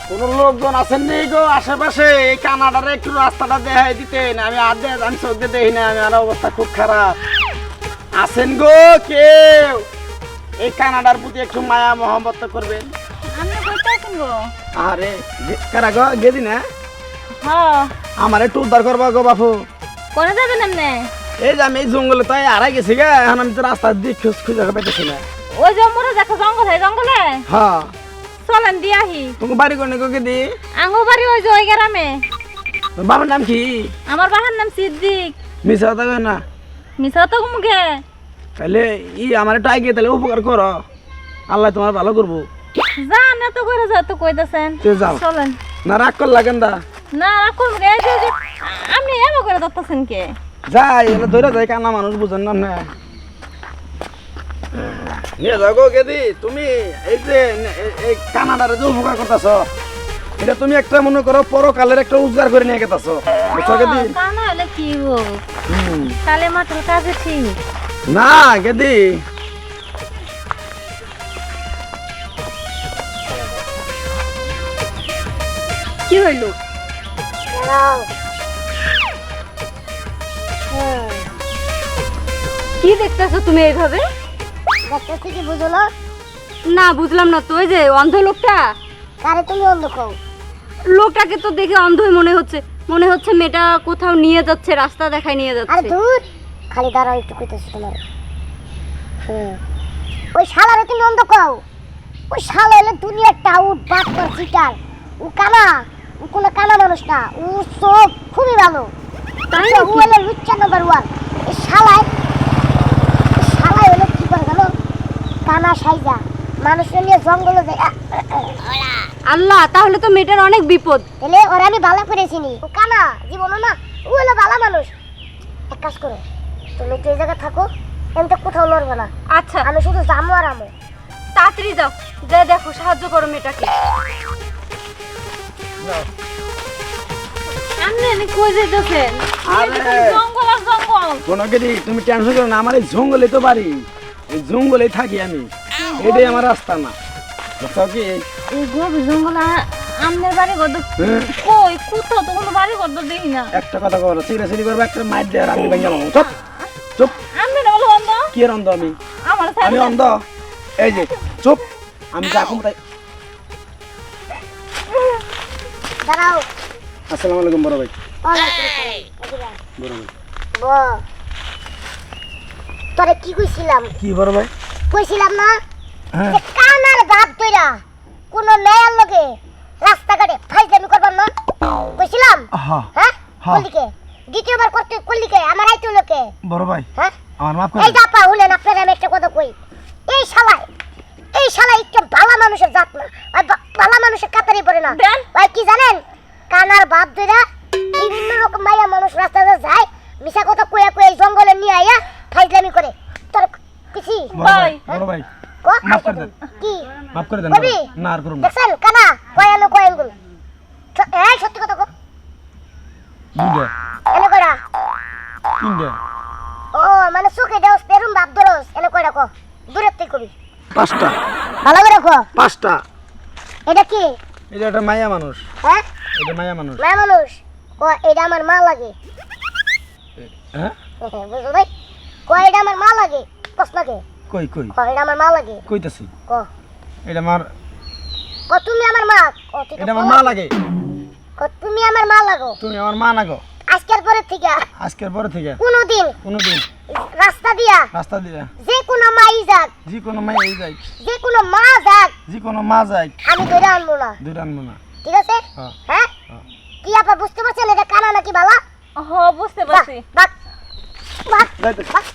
কোন লোকজন আছেন নি গো আশেপাশে? এই কানাডারে একটু রাস্তাটা দেখাই দিতেন। আমি আমি চোখ দিয়ে দেখি না, আমার অবস্থা খুব খারাপ। আছেন গো কেউ? এই কানাডার প্রতি একটু মায়া মহব্বত করবেন। আমি কইতাছেন গো। আরে কারা গো? গেদি না হ্যাঁ। আমার একটু উদ্ধার করবা গো বাপু। কোনে যাবেন আপনি? এই যে আমি এই জঙ্গলে তাই আড়াই গেছি গা, এখন আমি তো রাস্তা দিয়ে খুঁজে পেতেছি না। ওই জঙ্গলে দেখো, জঙ্গল হয় জঙ্গলে। হ্যাঁ চলেন দিয়ে আহি। তোমার বাড়ি কোনে গো গেদি? আঙ্গো বাড়ি ওই যে ওই গ্রামে। তোর বাবার নাম কি? আমার বাবার নাম সিদ্দিক। মিশা কথা কয় না। মিছা তো মুখে। তাহলে আমার একটু আগে তাহলে উপকার করো, আল্লাহ তোমার ভালো করবো। যান এত করে যা তো কইতাছেন। তুই যাও। চলেন। না রাগ কর লাগেন দা। না রাখুন গে যে আপনি এমন করে যাচ্ছেন কে? যাই এলে ধরে যাই, কানা মানুষ বুঝেন না না। নিয়ে যাও গো গেদি। তুমি এই যে এই কানাডারে যে উপকার করতেছ, এটা তুমি একটা মনে করো পরকালের একটা উদ্ধার করে নিয়ে গেতেছ, বুঝছো গেদি? কানা হলে কি হোক, কালে মাত্র কাজে ঠিক না গেদি। কি হইল? কি দেখতেছো তুমি এইভাবে? দেখতেছি কি বুঝো না? না বুঝলাম না তো। ওই যে অন্ধ লোকটা, কারে তুমি অন্ধ কও? লোকটাকে তো দেখে অন্ধই মনে হচ্ছে। মনে হচ্ছে মেয়েটা কোথাও নিয়ে যাচ্ছে, রাস্তা দেখায় নিয়ে আরে যাচ্ছে। দূর, খালি দাঁড়াও একটু কইতেছি তোমার। ওই শালারে তুমি অন্ধ কও? ওই শালা হলে দুনিয়ার টাউট বাপ কর চিটার। ও কানা, ও কোনো কানা মানুষ না, ও সব খুবই ভালো। তাই ও নাকি? হলে লুচ্চা নাম্বার ওয়ান। এই শালায় হলে কি করে জানো? কানা সাইজা মানুষের নিয়ে জঙ্গলে যায়। আল্লাহ, তাহলে তো মেয়েটার অনেক বিপদ। তাহলে ওরা আমি ভালো করে চিনি। ও কানা জীবনও না, ও হলো ভালো মানুষ। এক কাজ করো, তুমি যে জায়গায় থাকো এমনি কোথাও লড়বে না। আচ্ছা আমি শুধু জামু আর আমো। তাড়াতাড়ি যাও, যা দেখো, সাহায্য করো মেয়েটাকে। আপনি কই যাইতেছেন? আরে জঙ্গল আর জঙ্গল। কোনো গেদি তুমি টেনশন করো না, আমার এই জঙ্গলে তো বাড়ি, এই জঙ্গলে থাকি আমি, এটাই আমার রাস্তা না, বুঝছো কি? এই গভীর জঙ্গল আমনের বাড়ি কত? হ্যাঁ। কই কোথাও তো কোনো বাড়ি কত দেখি না। একটা কথা করো, চিরাচিরি করবো, একটা মাইট দেয় আর আমি ভেঙে যাবো। চুপ চুপ। আপনি না বলো অন্ধ? কি এর অন্ধ আমি? আমার আমি অন্ধ? এই যে চুপ, আমি যা কম তাই। দাঁড়াও। আসসালামু আলাইকুম বড় ভাই। বড় ভাই তোরে কি কইছিলাম? কি বড় ভাই? কইছিলাম না হ্যাঁ যে কানার বাপ তৈরা কোন মেয়ের লগে রাস্তাঘাটে ফাইজলামি করবার না? কইছিলাম? হ্যাঁ হ্যাঁ হ্যাঁ। কলিকে দ্বিতীয়বার করতে কলিকে আমার আইতো লোকে। বড় ভাই হ্যাঁ আমার মাফ করে এই দাপা হলেন আপনার, আমি একটা কথা কই। এই শালা একটু ভালো মানুষের জাত না, আর ভালো মানুষের কাতারি পড়ে না। দেন। ভাই কি জানেন, কানার বাপ ধইরা বিভিন্ন রকম মাইয়া মানুষ রাস্তাতে যায়, মিছা কথা কইয়া কইয়া এই জঙ্গলে নিয়ে আইয়া ফাইজলামি করে। তোর কিছু বড় ভাই, বড় ভাই কো মাফ করে দেন। কি মাফ করে দেন কবি? না আর করুন না। দেখছেন কানা কয়ানো কয়াঙ্গুল। এই সত্যি কথা কো, দুইটা এনে কইরা। তিনটা ও মানে সুখে দেওস পেরুম বাপ ধরস, এনে কইরা কো, দূরের থেকে কবি, পাঁচটা ভালো করে কো। পাঁচটা। এটা কি? এটা একটা মায়া মানুষ, হ্যাঁ এটা মায়া মানুষ। মা মানুষ। ও এটা আমার মা লাগে। হ্যাঁ বুঝলো ভাই? ক এটা আমার মা লাগে। প্রশ্নকে কই কই ক এটা আমার মা লাগে। কইতাছি, ক এটা আমার, ক তুমি আমার মা। ক তুই তো এটা আমার ক। মা লাগে। ক তুমি আমার মা লাগো। তুমি আমার মা না গো। আজকের পরে থেকে আজকের পরে থেকে কোনোদিন কোনোদিন রাস্তা দিয়া রাস্তা দিয়ে যে কোনো মাই যাক, যে কোনো মাই এই যাই, যে কোনো মা যাক, যে কোনো মা যাই, আমি ধরে আনবো না। দুইটা আনবো না। ঠিক আছে? হ্যাঁ। হ্যাঁ হ্যাঁ। কি আপা বুঝতে পারছেন এটা কানা নাকি বালা? হ বুঝতে পারছি। বাক বাক যাইতেছি। বাক